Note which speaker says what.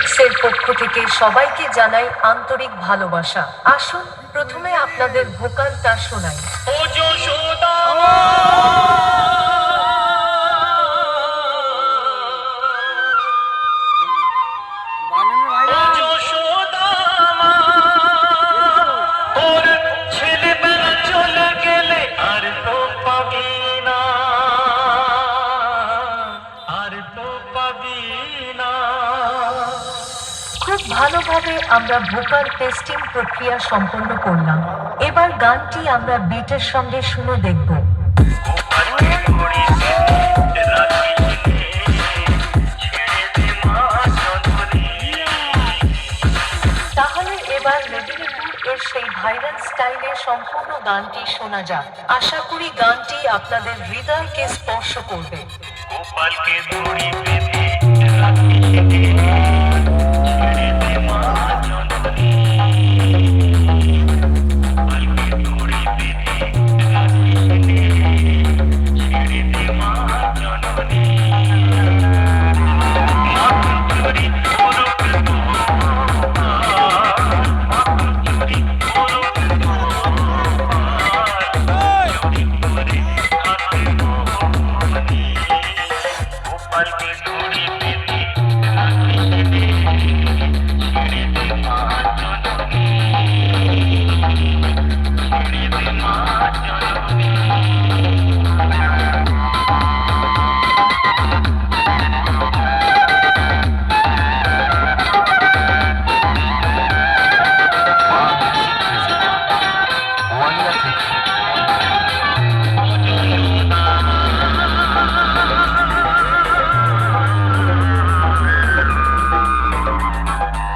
Speaker 1: মিউজিক্সের পক্ষ থেকে সবাইকে জানাই আন্তরিক ভালোবাসা। আসুন প্রথমে আপনাদের ভোকালটা শোনাই। ও যশোদা খুব ভালোভাবে আমরা ভোকাল টেস্টিং প্রক্রিয়া সম্পন্ন করলাম। এবার গানটি আমরা বিটের সঙ্গে শুনে দেখব। তাহলে এবার মেদিনীপুর এর সেই ভাইরাল স্টাইলে সম্পূর্ণ গানটি শোনা যাক। আশা করি গানটি আপনাদের হৃদয়কে স্পর্শ করবে। গোপালকে দড়ি বেঁধে রাখি